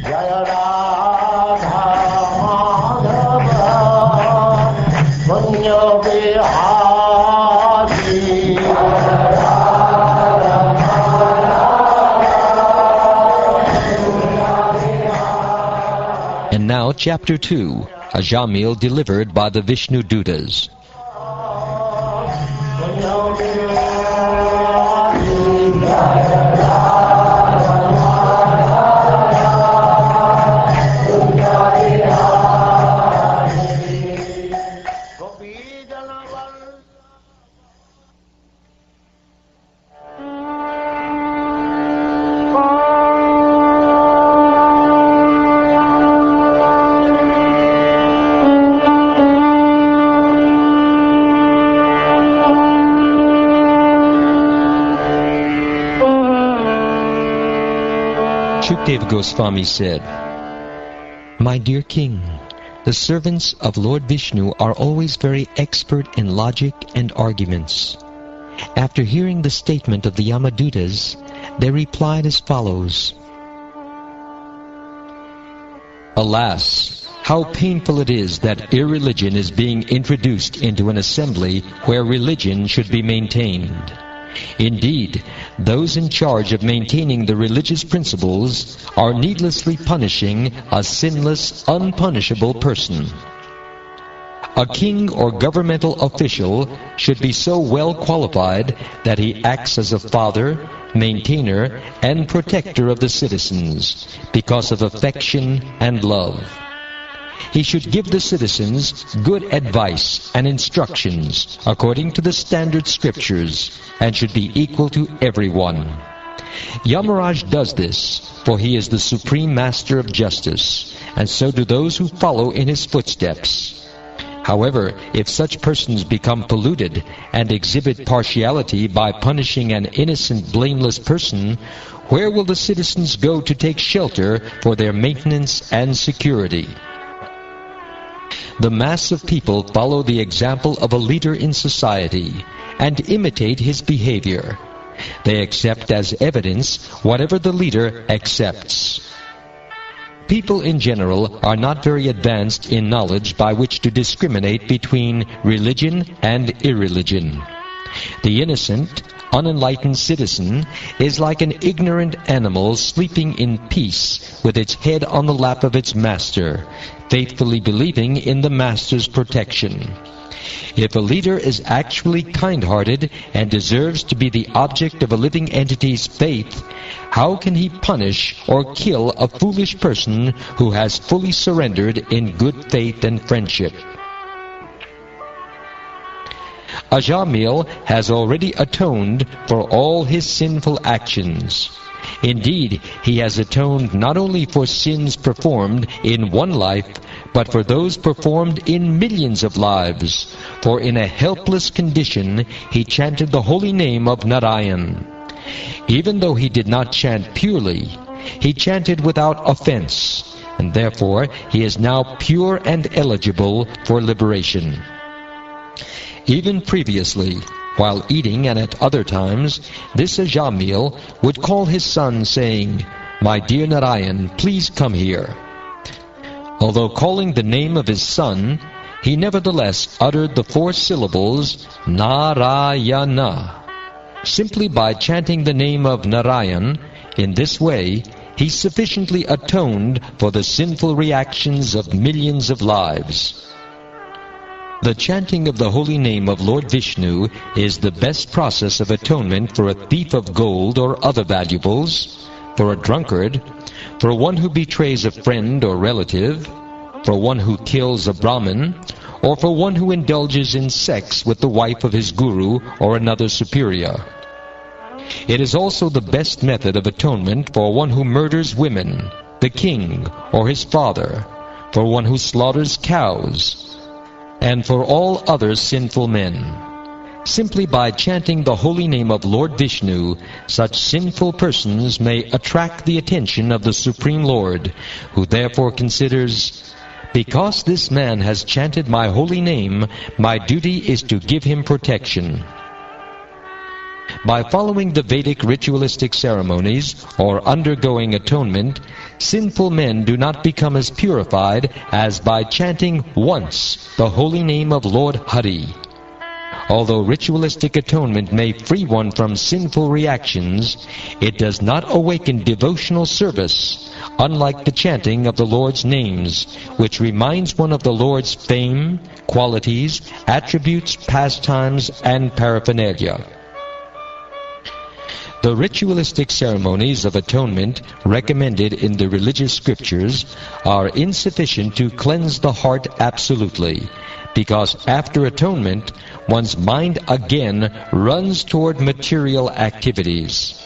Jaya Radha Madhava Punya Vihari. And now, Chapter 2, a Jamil delivered by the Vishnu Dutas. Shukdev Goswami said, "My dear king, the servants of Lord Vishnu are always very expert in logic and arguments. After hearing the statement of the Yamadutas, they replied as follows. Alas, how painful it is that irreligion is being introduced into an assembly where religion should be maintained. Indeed, those in charge of maintaining the religious principles are needlessly punishing a sinless, unpunishable person. A king or governmental official should be so well qualified that he acts as a father, maintainer, and protector of the citizens because of affection and love. He should give the citizens good advice and instructions according to the standard scriptures and should be equal to everyone. Yamaraj does this, for he is the supreme master of justice, and so do those who follow in his footsteps. However, if such persons become polluted and exhibit partiality by punishing an innocent, blameless person, where will the citizens go to take shelter for their maintenance and security? The mass of people follow the example of a leader in society and imitate his behavior. They accept as evidence whatever the leader accepts. People in general are not very advanced in knowledge by which to discriminate between religion and irreligion. The innocent, unenlightened citizen is like an ignorant animal sleeping in peace with its head on the lap of its master, faithfully believing in the master's protection. If a leader is actually kind-hearted and deserves to be the object of a living entity's faith, how can he punish or kill a foolish person who has fully surrendered in good faith and friendship? Ajamil has already atoned for all his sinful actions. Indeed, he has atoned not only for sins performed in one life, but for those performed in millions of lives. For in a helpless condition, he chanted the holy name of Narayan. Even though he did not chant purely, he chanted without offense, and therefore he is now pure and eligible for liberation. Even previously, while eating and at other times, this Ajamil would call his son, saying, "My dear Narayan, please come here." Although calling the name of his son, he nevertheless uttered the 4 syllables, Narayana. Simply by chanting the name of Narayan, in this way, he sufficiently atoned for the sinful reactions of millions of lives. The chanting of the holy name of Lord Vishnu is the best process of atonement for a thief of gold or other valuables, for a drunkard, for one who betrays a friend or relative, for one who kills a Brahmin, or for one who indulges in sex with the wife of his guru or another superior. It is also the best method of atonement for one who murders women, the king, or his father, for one who slaughters cows, and for all other sinful men. Simply by chanting the holy name of Lord Vishnu, such sinful persons may attract the attention of the Supreme Lord, who therefore considers, "Because this man has chanted my holy name, my duty is to give him protection." By following the Vedic ritualistic ceremonies or undergoing atonement, sinful men do not become as purified as by chanting once the holy name of Lord Hari. Although ritualistic atonement may free one from sinful reactions, it does not awaken devotional service, unlike the chanting of the Lord's names, which reminds one of the Lord's fame, qualities, attributes, pastimes, and paraphernalia. The ritualistic ceremonies of atonement recommended in the religious scriptures are insufficient to cleanse the heart absolutely, because after atonement, one's mind again runs toward material activities.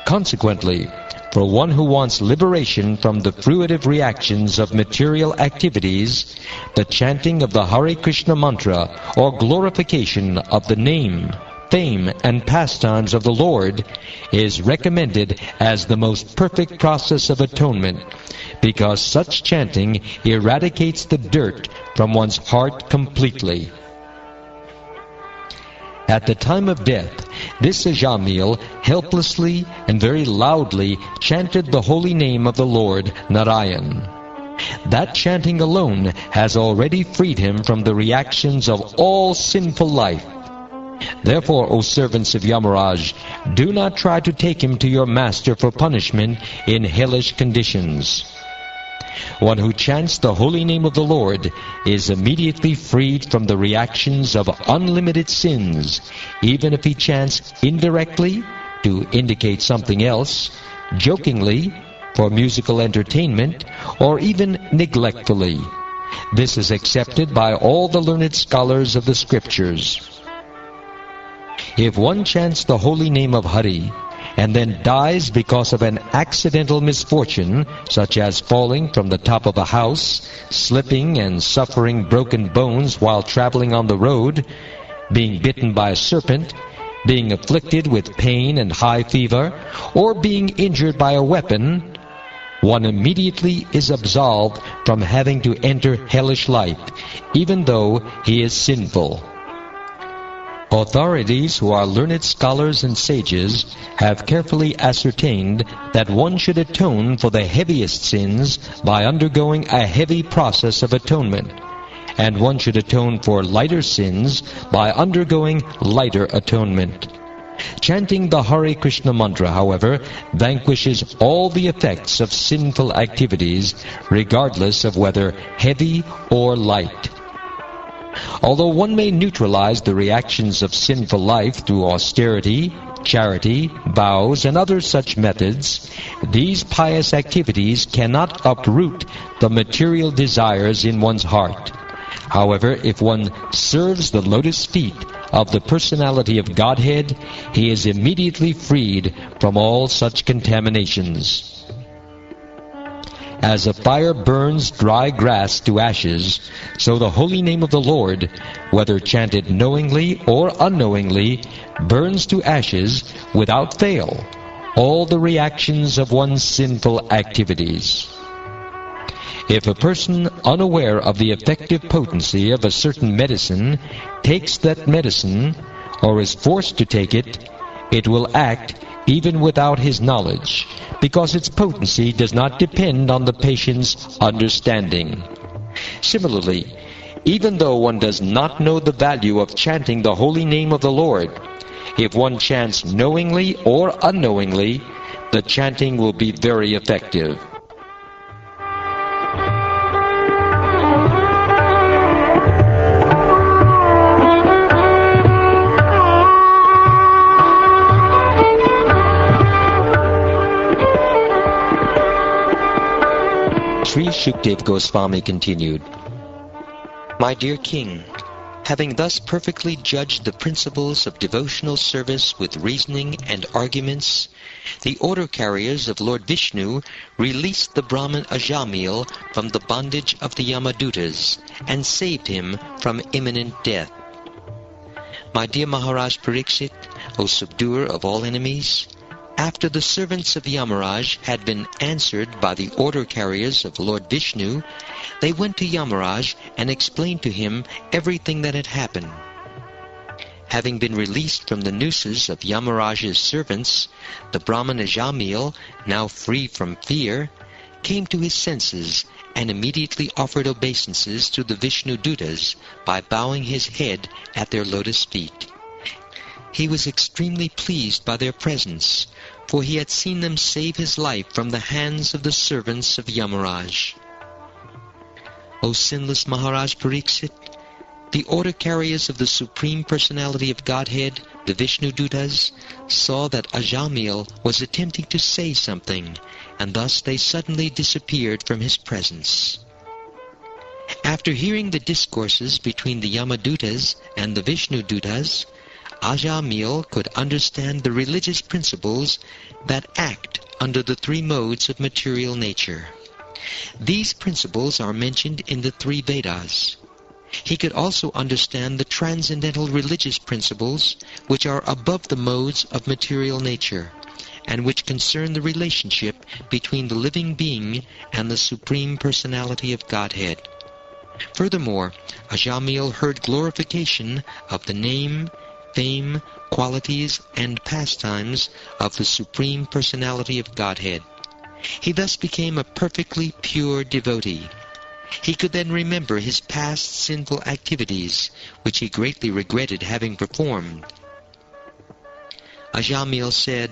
Consequently, for one who wants liberation from the fruitive reactions of material activities, the chanting of the Hare Krishna mantra, or glorification of the name, fame, and pastimes of the Lord, is recommended as the most perfect process of atonement, because such chanting eradicates the dirt from one's heart completely. At the time of death, this Ajamil helplessly and very loudly chanted the holy name of the Lord, Narayan. That chanting alone has already freed him from the reactions of all sinful life. Therefore, O servants of Yamaraj, do not try to take him to your master for punishment in hellish conditions. One who chants the holy name of the Lord is immediately freed from the reactions of unlimited sins, even if he chants indirectly to indicate something else, jokingly for musical entertainment, or even neglectfully. This is accepted by all the learned scholars of the scriptures. If one chants the holy name of Hari and then dies because of an accidental misfortune, such as falling from the top of a house, slipping and suffering broken bones while traveling on the road, being bitten by a serpent, being afflicted with pain and high fever, or being injured by a weapon, one immediately is absolved from having to enter hellish life, even though he is sinful. Authorities who are learned scholars and sages have carefully ascertained that one should atone for the heaviest sins by undergoing a heavy process of atonement, and one should atone for lighter sins by undergoing lighter atonement. Chanting the Hare Krishna mantra, however, vanquishes all the effects of sinful activities, regardless of whether heavy or light. Although one may neutralize the reactions of sinful life through austerity, charity, vows, and other such methods, these pious activities cannot uproot the material desires in one's heart. However, if one serves the lotus feet of the personality of Godhead, he is immediately freed from all such contaminations. As a fire burns dry grass to ashes, so the holy name of the Lord, whether chanted knowingly or unknowingly, burns to ashes without fail all the reactions of one's sinful activities. If a person unaware of the effective potency of a certain medicine takes that medicine, or is forced to take it, it will act even without his knowledge, because its potency does not depend on the patient's understanding. Similarly, even though one does not know the value of chanting the holy name of the Lord, if one chants knowingly or unknowingly, the chanting will be very effective. Sri Shukdev Goswami continued, My dear King, having thus perfectly judged the principles of devotional service with reasoning and arguments, the order carriers of Lord Vishnu released the Brahmin Ajamil from the bondage of the Yamadutas and saved him from imminent death. My dear Maharaj Parikshit, O subduer of all enemies, after the servants of Yamaraj had been answered by the order carriers of Lord Vishnu, they went to Yamaraj and explained to him everything that had happened. Having been released from the nooses of Yamaraj's servants, the Brahmin Ajamil, now free from fear, came to his senses and immediately offered obeisances to the Vishnu Dutas by bowing his head at their lotus feet. He was extremely pleased by their presence, for he had seen them save his life from the hands of the servants of Yamaraj. O sinless Maharaj Pariksit, the order carriers of the Supreme Personality of Godhead, the Vishnu Dutas, saw that Ajamil was attempting to say something, and thus they suddenly disappeared from his presence. After hearing the discourses between the Yamadutas and the Vishnu Dutas, Ajamil could understand the religious principles that act under the three modes of material nature. These principles are mentioned in the three Vedas. He could also understand the transcendental religious principles which are above the modes of material nature, and which concern the relationship between the living being and the Supreme Personality of Godhead. Furthermore, Ajamil heard glorification of the name, fame, qualities, and pastimes of the Supreme Personality of Godhead. He thus became a perfectly pure devotee. He could then remember his past sinful activities, which he greatly regretted having performed. Ajamil said,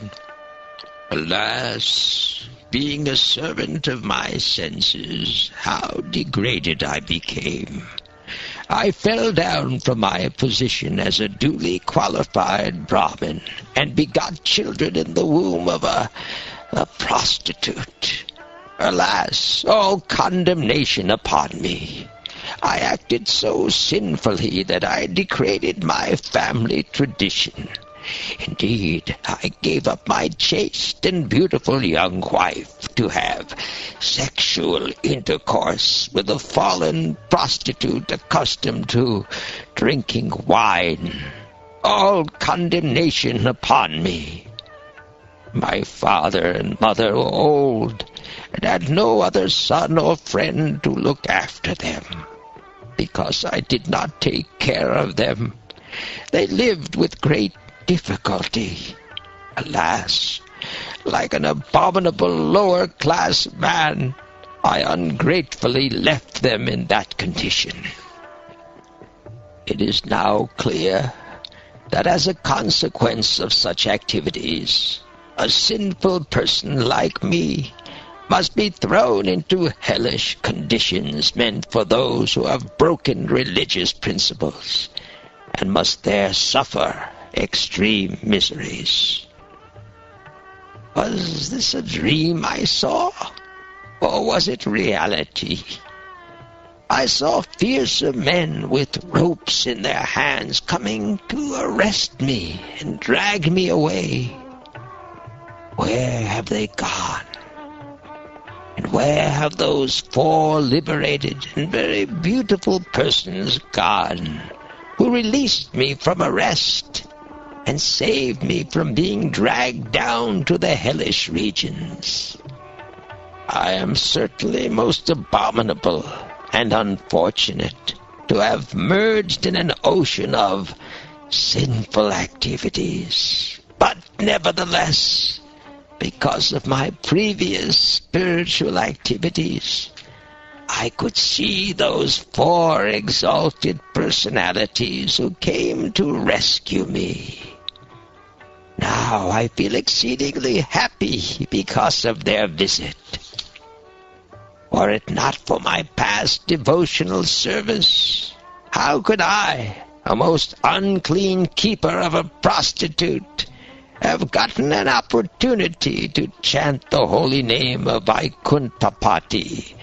"Alas, being a servant of my senses, how degraded I became. I fell down from my position as a duly qualified Brahmin and begot children in the womb of a prostitute. Alas, all condemnation upon me. I acted so sinfully that I degraded my family tradition. Indeed, I gave up my chaste and beautiful young wife to have sexual intercourse with a fallen prostitute accustomed to drinking wine. All condemnation upon me. My father and mother were old and had no other son or friend to look after them. Because I did not take care of them, they lived with great difficulty. Alas, like an abominable lower-class man, I ungratefully left them in that condition. It is now clear that as a consequence of such activities, a sinful person like me must be thrown into hellish conditions meant for those who have broken religious principles, and must there suffer extreme miseries. Was this a dream I saw, or was it reality? I saw fearsome men with ropes in their hands coming to arrest me and drag me away. Where have they gone? And where have those 4 liberated and very beautiful persons gone who released me from arrest and saved me from being dragged down to the hellish regions? I am certainly most abominable and unfortunate to have merged in an ocean of sinful activities. But nevertheless, because of my previous spiritual activities, I could see those 4 exalted personalities who came to rescue me. Now I feel exceedingly happy because of their visit. Were it not for my past devotional service, how could I, a most unclean keeper of a prostitute, have gotten an opportunity to chant the holy name of Vaikuntapati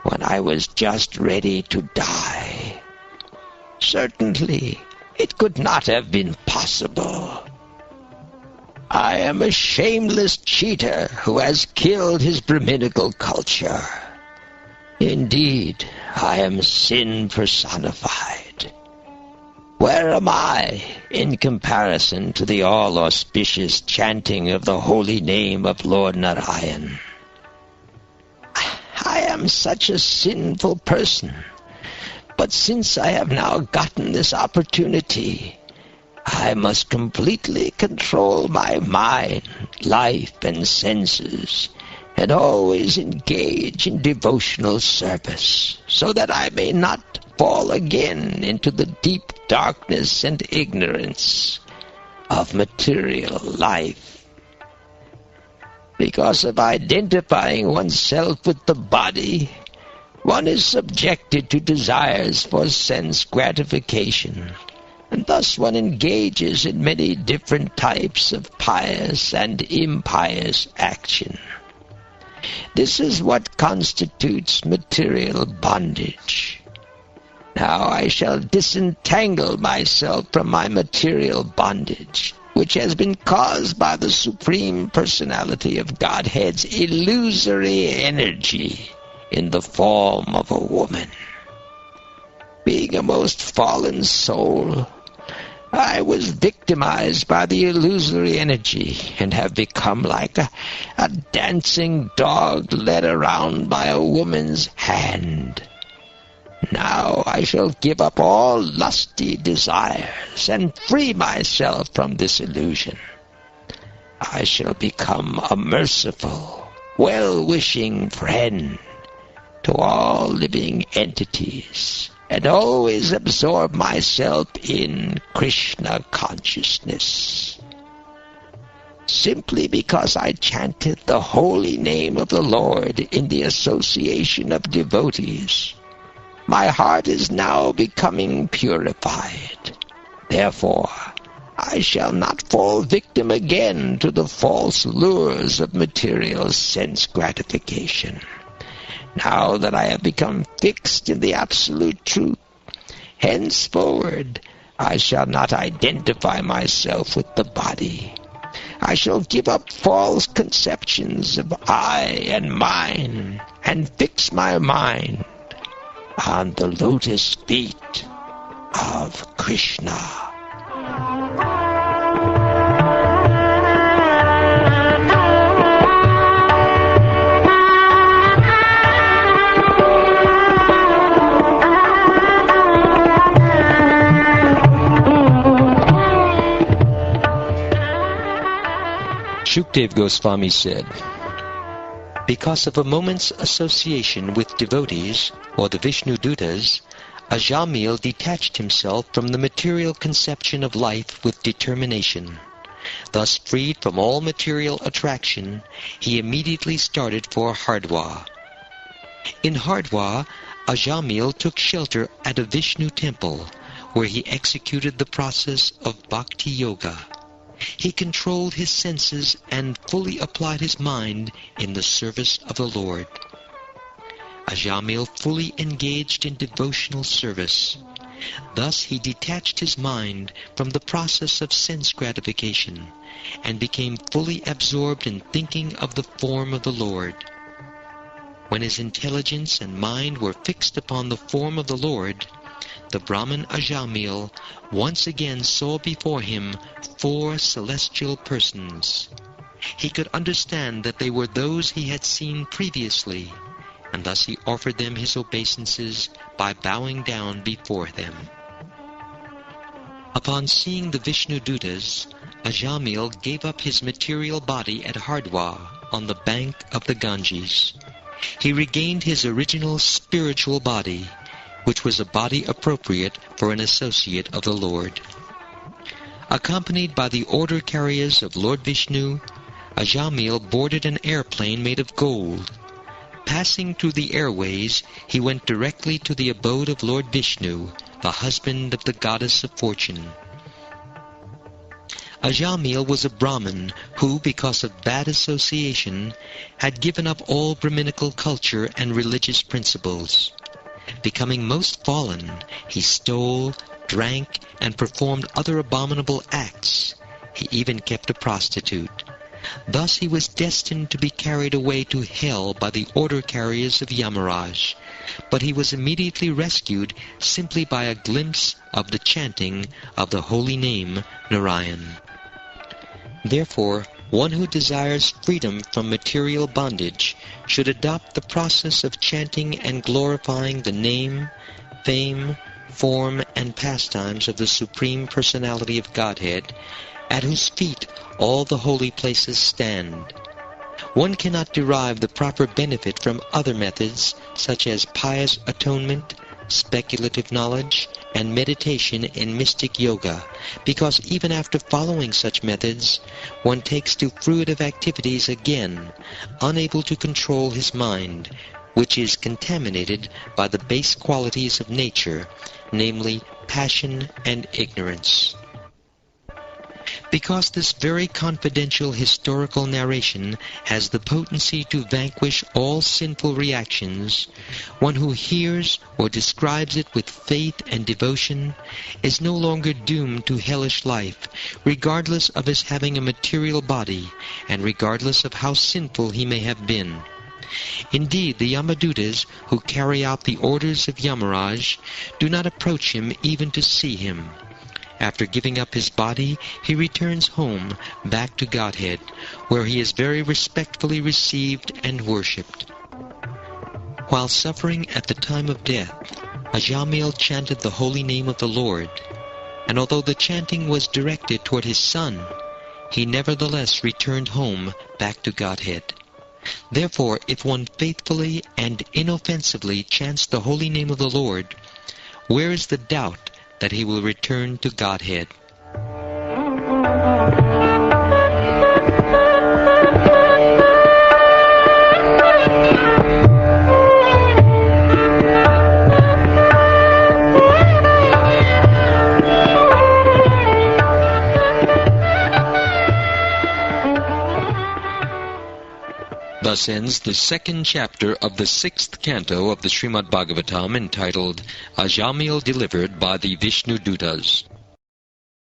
when I was just ready to die? Certainly, it could not have been possible. I am a shameless cheater who has killed his Brahminical culture. Indeed, I am sin personified. Where am I in comparison to the all-auspicious chanting of the holy name of Lord Narayan? I am such a sinful person, but since I have now gotten this opportunity, I must completely control my mind, life, and senses, and always engage in devotional service, so that I may not fall again into the deep darkness and ignorance of material life. Because of identifying oneself with the body, one is subjected to desires for sense gratification, and thus one engages in many different types of pious and impious action. This is what constitutes material bondage. Now I shall disentangle myself from my material bondage, which has been caused by the Supreme Personality of Godhead's illusory energy in the form of a woman. Being a most fallen soul, I was victimized by the illusory energy and have become like a dancing dog led around by a woman's hand. Now I shall give up all lusty desires and free myself from this illusion. I shall become a merciful, well-wishing friend to all living entities, and always absorb myself in Krishna consciousness. Simply because I chanted the holy name of the Lord in the association of devotees, my heart is now becoming purified. Therefore, I shall not fall victim again to the false lures of material sense gratification. Now that I have become fixed in the absolute truth, henceforward I shall not identify myself with the body. I shall give up false conceptions of I and mine, and fix my mind on the lotus feet of Krishna. Shukdev Goswami said, because of a moment's association with devotees, or the Vishnu Dutas, Ajamil detached himself from the material conception of life with determination. Thus freed from all material attraction, he immediately started for Hardwar. In Hardwar, Ajamil took shelter at a Vishnu temple, where he executed the process of Bhakti Yoga. He controlled his senses and fully applied his mind in the service of the Lord. Ajamil fully engaged in devotional service. Thus he detached his mind from the process of sense gratification and became fully absorbed in thinking of the form of the Lord. When his intelligence and mind were fixed upon the form of the Lord, the Brahmin Ajamil once again saw before him 4 celestial persons. He could understand that they were those he had seen previously, and thus he offered them his obeisances by bowing down before them. Upon seeing the Vishnu Dutas, Ajamil gave up his material body at Hardwar on the bank of the Ganges. He regained his original spiritual body, which was a body appropriate for an associate of the Lord. Accompanied by the order carriers of Lord Vishnu, Ajamil boarded an airplane made of gold. Passing through the airways, he went directly to the abode of Lord Vishnu, the husband of the goddess of fortune. Ajamil was a Brahmin who, because of bad association, had given up all Brahminical culture and religious principles. Becoming most fallen, he stole, drank, and performed other abominable acts. He even kept a prostitute. Thus he was destined to be carried away to hell by the order carriers of Yamaraj, but he was immediately rescued simply by a glimpse of the chanting of the holy name Narayan. Therefore, one who desires freedom from material bondage should adopt the process of chanting and glorifying the name, fame, form, and pastimes of the Supreme Personality of Godhead, at whose feet all the holy places stand. One cannot derive the proper benefit from other methods, such as pious atonement, speculative knowledge, and meditation in mystic yoga, because even after following such methods, one takes to fruitive activities again, unable to control his mind, which is contaminated by the base qualities of nature, namely passion and ignorance. Because this very confidential historical narration has the potency to vanquish all sinful reactions, one who hears or describes it with faith and devotion is no longer doomed to hellish life, regardless of his having a material body, and regardless of how sinful he may have been. Indeed, the Yamadutas who carry out the orders of Yamaraj do not approach him even to see him. After giving up his body, he returns home, back to Godhead, where he is very respectfully received and worshipped. While suffering at the time of death, Ajamil chanted the holy name of the Lord, and although the chanting was directed toward his son, he nevertheless returned home, back to Godhead. Therefore, if one faithfully and inoffensively chants the holy name of the Lord, where is the doubt that he will return to Godhead? Thus ends the second chapter of the sixth canto of the Srimad Bhagavatam, entitled Ajamil Delivered by the Vishnu Dutas.